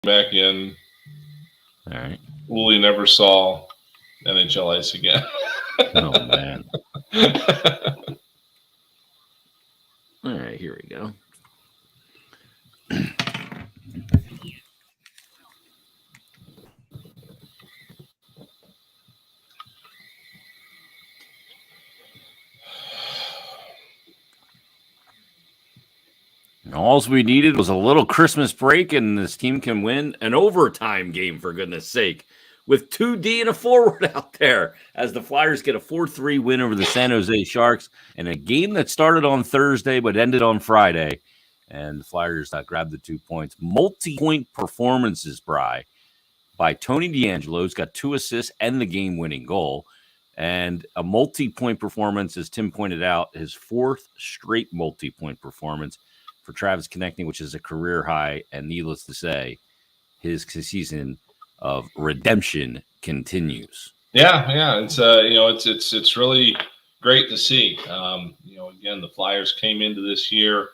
back in. All right. Wooly never saw NHL ice again. Oh, man. All right, here we go. All we needed was a little Christmas break, and this team can win an overtime game, for goodness sake, with 2D and a forward out there as the Flyers get a 4-3 win over the San Jose Sharks in a game that started on Thursday but ended on Friday. And the Flyers grabbed the 2 points. Multi-point performances, by Tony DeAngelo, who's got 2 assists and the game-winning goal. And a multi-point performance, as Tim pointed out, his 4th straight multi-point performance for Travis Konechny, which is a career high. And needless to say, his season of redemption continues. Yeah, it's it's really great to see. Again, the Flyers came into this year.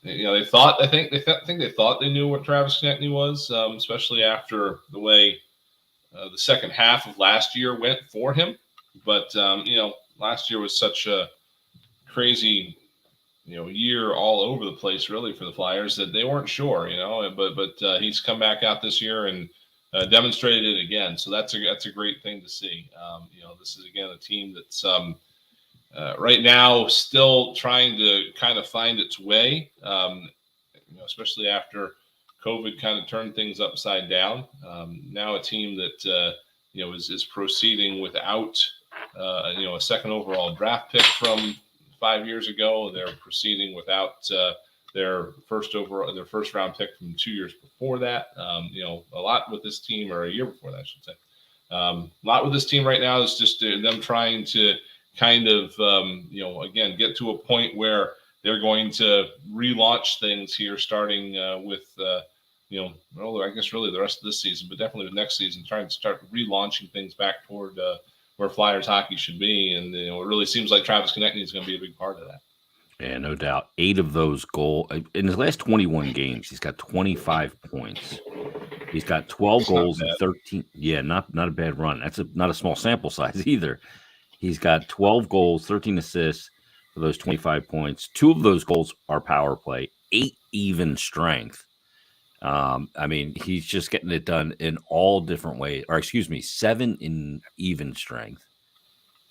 They thought they thought they knew what Travis Konechny was, especially after the way the second half of last year went for him. But last year was such a crazy year all over the place, really, for the Flyers that they weren't sure. But he's come back out this year and demonstrated it again. So that's a great thing to see. This is again a team that's right now still trying to kind of find its way, especially after COVID kind of turned things upside down. Now a team that is proceeding without a second overall draft pick from 5 years ago. They're proceeding without their first round pick from 2 years before that. A lot with this team, or a year before that, I should say. A lot with this team right now is just them trying to kind of, again, get to a point where they're going to relaunch things here, starting with, I guess really the rest of this season, but definitely the next season, trying to start relaunching things back toward where Flyers hockey should be. And it really seems like Travis Konechny is going to be a big part of that. Yeah, no doubt. 8 of those goals in his last 21 games, he's got 25 points. He's got 12 goals and 13. Yeah, not a bad run. That's not a small sample size either. He's got 12 goals, 13 assists for those 25 points. 2 of those goals are power play, 8 even strength. He's just getting it done in all different ways. Or 7 in even strength,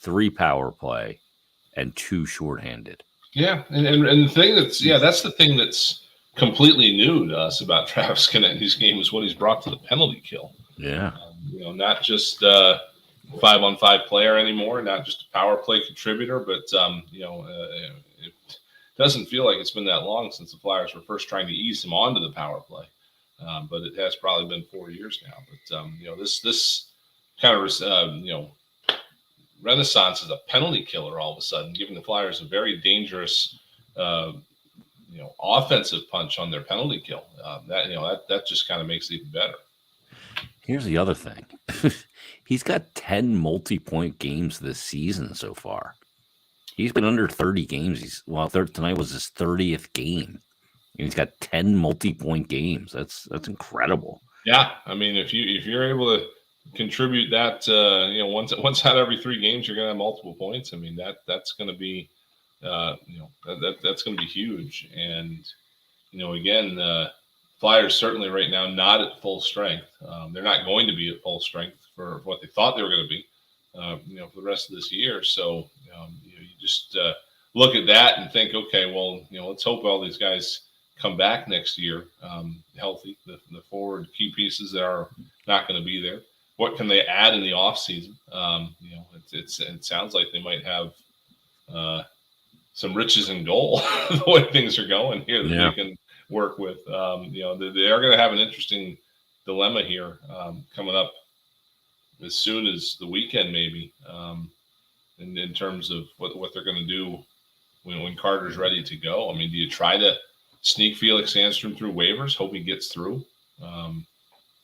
3 power play, and 2 shorthanded. Yeah, and the thing that's the thing that's completely new to us about Travis Konechny's game is what he's brought to the penalty kill. Yeah, not just 5-on-5 player anymore, not just a power play contributor, but it doesn't feel like it's been that long since the Flyers were first trying to ease him onto the power play. But it has probably been 4 years now. But this kind of renaissance as a penalty killer all of a sudden, giving the Flyers a very dangerous offensive punch on their penalty kill. That just kind of makes it even better. Here's the other thing. He's got 10 multi-point games this season so far. He's been under 30 games. Tonight was his 30th game. And he's got 10 multi-point games. That's incredible. Yeah, if you're able to contribute that, once out of every 3 games, you're going to have multiple points. That's going to be, that's going to be huge. And again, Flyers certainly right now not at full strength. They're not going to be at full strength for what they thought they were going to be, for the rest of this year. So you just look at that and think, okay, well, let's hope all these guys come back next year healthy. The forward key pieces that are not going to be there. What can they add in the off season? It sounds like they might have some riches in goal the way things are going here that they can work with. They are going to have an interesting dilemma here coming up as soon as the weekend, maybe, in terms of what they're going to do when Carter's ready to go. Do you try to sneak Felix Sandstrom through waivers, hope he gets through, and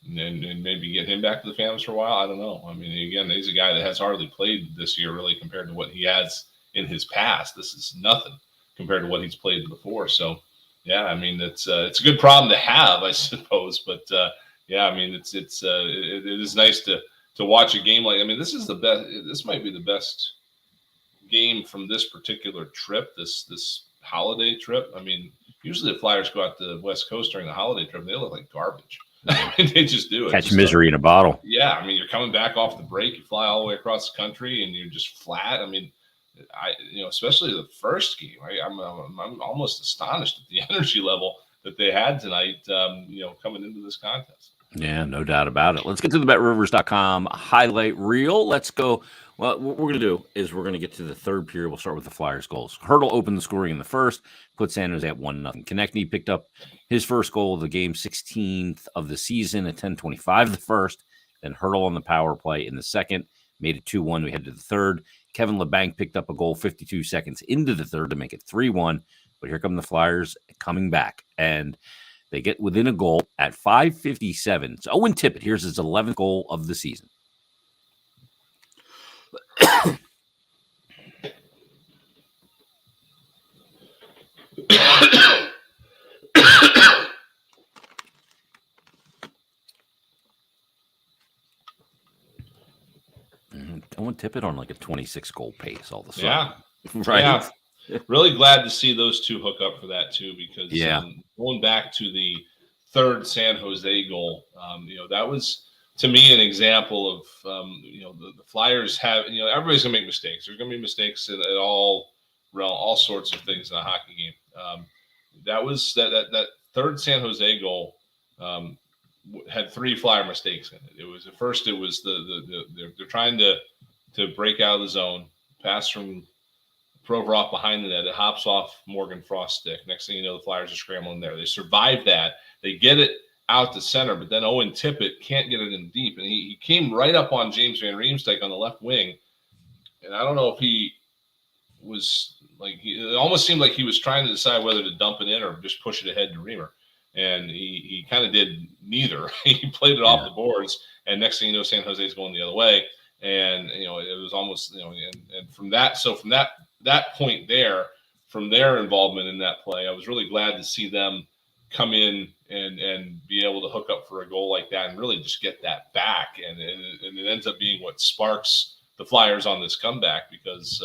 maybe get him back to the Phantoms for a while? I don't know. Again, he's a guy that has hardly played this year, really, compared to what he has in his past. This is nothing compared to what he's played before. So, yeah, it's a good problem to have, I suppose. But yeah, I mean, it is nice to watch a game like. I mean, this is the best. This might be the best game from this particular trip. This holiday trip. I mean, usually the Flyers go out to the West Coast during the holiday trip. And they look like garbage. I mean, they just do it. Catch just misery in a bottle. yeah, I mean, you're coming back off the break. You fly all the way across the country, and you're just flat. I mean, especially the first game. I'm almost astonished at the energy level that they had tonight. Coming into this contest. Yeah, no doubt about it. Let's get to the BetRivers.com highlight reel. Let's go. Well, what we're going to do is we're going to get to the third period. We'll start with the Flyers' goals. Hurdle opened the scoring in the first, put San Jose at 1-0. Konechny picked up his first goal of the game, 16th of the season at 10:25 the first. Then Hurdle on the power play in the second, made it 2-1. We head to the third. Kevin LeBanc picked up a goal 52 seconds into the third to make it 3-1. But here come the Flyers coming back, and they get within a goal at 5:57. So Owen Tippett, here's his 11th goal of the season. Owen Tippett on like a 26-goal pace all of a sudden. Yeah. Right. Yeah. Really glad to see those two hook up for that too, because going back to the third San Jose goal, that was to me an example of the Flyers have everybody's gonna make mistakes. There's gonna be mistakes at all sorts of things in a hockey game. That was that third San Jose goal had three Flyer mistakes in it. It was at first it was they're trying to break out of the zone, pass from Provorov behind the net. It hops off Morgan Frost's stick. Next thing you know, the Flyers are scrambling there. They survive that. They get it out to center, but then Owen Tippett can't get it in deep. And he came right up on James Van Riemsdyk on the left wing. And I don't know if he was it almost seemed like he was trying to decide whether to dump it in or just push it ahead to Reamer. And he kind of did neither. He played it off the boards. And next thing you know, San Jose's going the other way. And, it was almost, and from that point there, from their involvement in that play, I was really glad to see them come in and be able to hook up for a goal like that and really just get that back. And it ends up being what sparks the Flyers on this comeback because,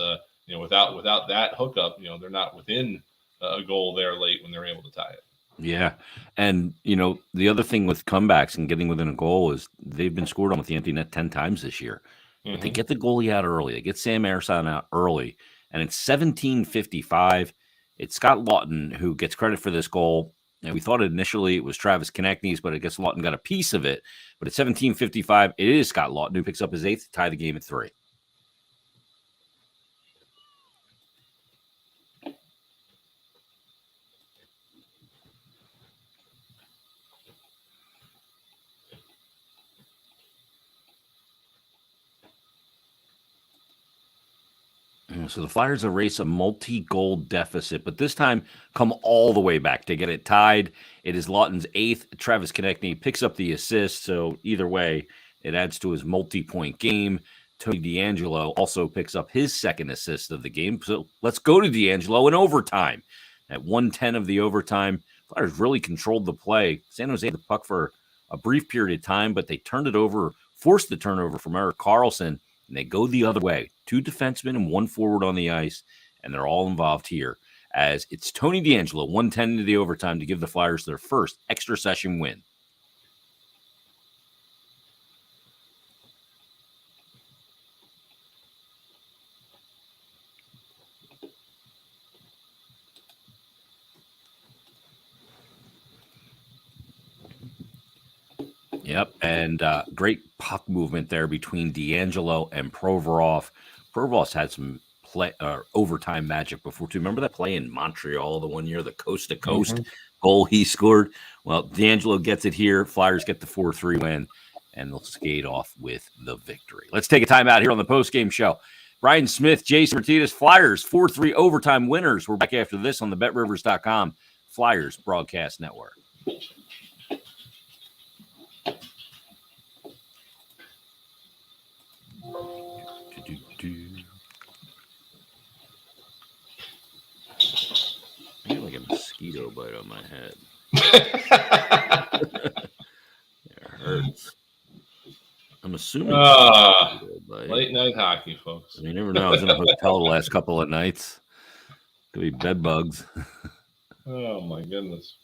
without that hookup, they're not within a goal there late when they're able to tie it. Yeah. And, the other thing with comebacks and getting within a goal is they've been scored on with the empty net 10 times this year. But they get the goalie out early. They get Sam Ersson out early. And it's 17:55. It's Scott Lawton who gets credit for this goal. And we thought initially it was Travis Konechny's, but I guess Lawton got a piece of it. But at 17:55, it is Scott Lawton who picks up his 8th to tie the game at 3. So the Flyers erase a multi-goal deficit, but this time come all the way back to get it tied. It is Lawton's 8th. Travis Konechny picks up the assist, so either way, it adds to his multi-point game. Tony DeAngelo also picks up his 2nd assist of the game. So let's go to DeAngelo in overtime. At 1:10 of the overtime, Flyers really controlled the play. San Jose had the puck for a brief period of time, but they turned it over, forced the turnover from Erik Karlsson, and they go the other way. 2 defensemen and 1 forward on the ice, and they're all involved here as it's Tony DeAngelo, 1:10 into the overtime to give the Flyers their first extra session win. Yep, and great puck movement there between DeAngelo and Provorov. Provorov's had some overtime magic before too. Remember that play in Montreal the one year, the coast-to-coast goal he scored? Well, DeAngelo gets it here. Flyers get the 4-3 win, and they'll skate off with the victory. Let's take a timeout here on the postgame show. Brian Smith, Jason Martinez, Flyers 4-3 overtime winners. We're back after this on the BetRivers.com Flyers Broadcast Network. I got like a mosquito bite on my head. There. Hurts. I'm assuming late night hockey, folks. You never know. I was in a hotel the last couple of nights. Could be bed bugs. Oh my goodness.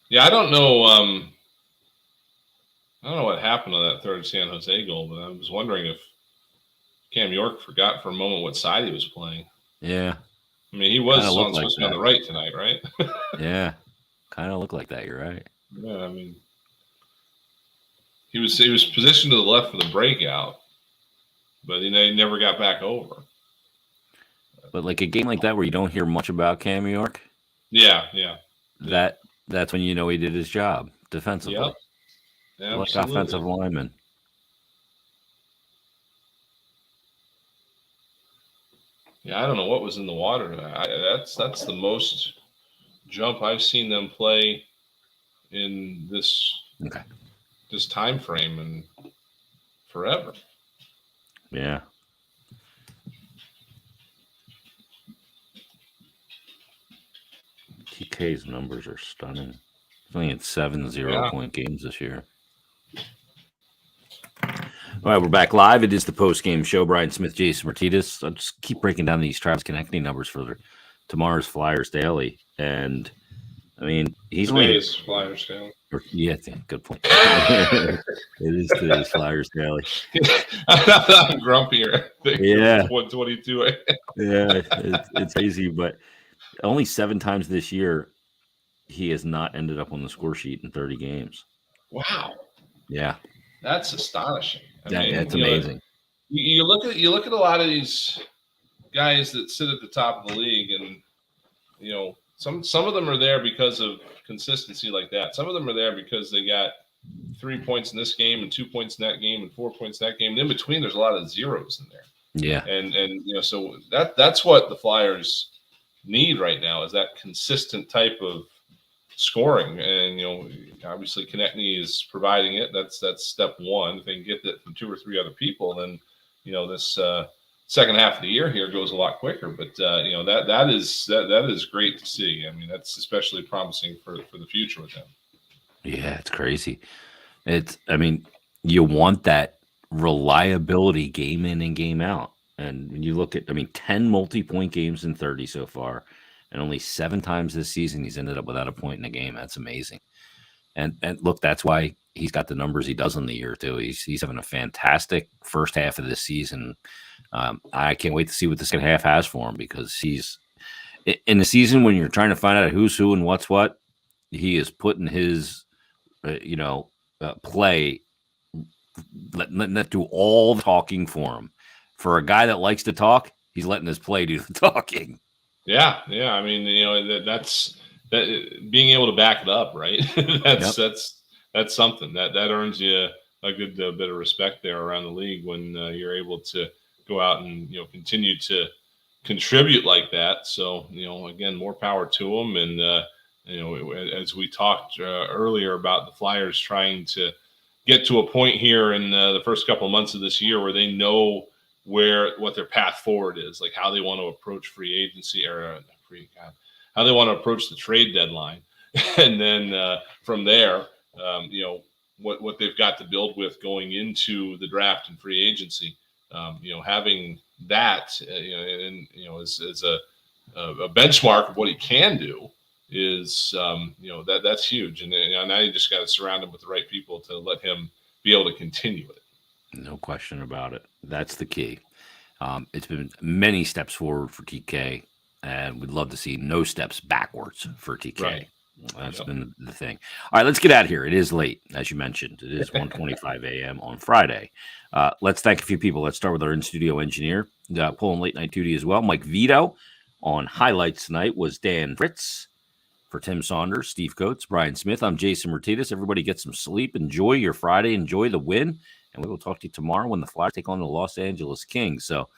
Yeah, I don't know. I don't know what happened on that third San Jose goal, but I was wondering if Cam York forgot for a moment what side he was playing. Yeah. I mean, he was supposed like to be on the right tonight, right? Yeah. Kind of looked like that. You're right. Yeah, I mean, he was positioned to the left for the breakout, but he never got back over. But like a game like that where you don't hear much about Cam York. Yeah. That's when you know he did his job defensively. Yep. Like offensive lineman. Yeah, I don't know what was in the water. That's the most jump I've seen them play in this time frame and forever. Yeah. TK's numbers are stunning. He's only had 7 0-point games this year. All right, we're back live. It is the post-game show. Brian Smith, Jason Martinez. I'll just keep breaking down these Travis Konechny numbers for tomorrow's Flyers Daily. And, I mean, he's only... Today's Flyers Daily. Yeah, good point. It is today's Flyers Daily. I'm grumpier. Yeah. 122. Yeah, it's crazy, but only 7 times this year he has not ended up on the score sheet in 30 games. Wow. Yeah. That's astonishing. That's amazing. You look at a lot of these guys that sit at the top of the league, and some of them are there because of consistency like that. Some of them are there because they got 3 points in this game and 2 points in that game and 4 points in that game. And in between, there's a lot of zeros in there. Yeah. And so that's what the Flyers need right now, is that consistent type of scoring. And obviously Konechny is providing it. That's step one. If they can get that from 2 or 3 other people, then this second half of the year here goes a lot quicker. But that is great to see. I mean, that's especially promising for the future with him. Yeah, it's crazy. You want that reliability game in and game out. And when you look at 10 multi-point games in 30 so far, and only 7 times this season he's ended up without a point in a game. That's amazing. And look, that's why he's got the numbers he does in the year too. He's having a fantastic first half of this season. I can't wait to see what the second half has for him, because he's in the season when you're trying to find out who's who and what's what. He is putting his play, letting that do all the talking for him. For a guy that likes to talk, he's letting his play do the talking. Yeah. I mean, that's being able to back it up, right? That's something that earns you a good bit of respect there around the league when you're able to go out and continue to contribute like that. So again, more power to them. And as we talked earlier about the Flyers trying to get to a point here in the first couple of months of this year where they know what their path forward is, like how they want to approach free agency how they want to approach the trade deadline. And then from there, what they've got to build with going into the draft and free agency, having that, as a benchmark of what he can do is, that's huge. And now you just got to surround him with the right people to let him be able to continue it. No question about it. That's the key. It's been many steps forward for TK, and we'd love to see no steps backwards for TK. Right. That's been the thing. All right, let's get out of here. It is late, as you mentioned. It is 1:25 a.m. on Friday. Let's thank a few people. Let's start with our in-studio engineer, pulling late night duty as well, Mike Vito. On highlights tonight was Dan Fritz. For Tim Saunders, Steve Coates, Brian Smith, I'm Jason Martinez. Everybody get some sleep. Enjoy your Friday. Enjoy the win. And we will talk to you tomorrow when the Flyers take on the Los Angeles Kings. So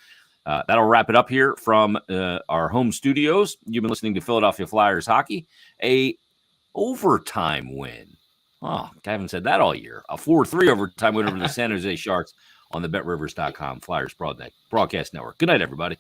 that'll wrap it up here from our home studios. You've been listening to Philadelphia Flyers Hockey, a overtime win. Oh, I haven't said that all year. A 4-3 overtime win over the San Jose Sharks on the BetRivers.com Flyers Broadcast Network. Good night, everybody.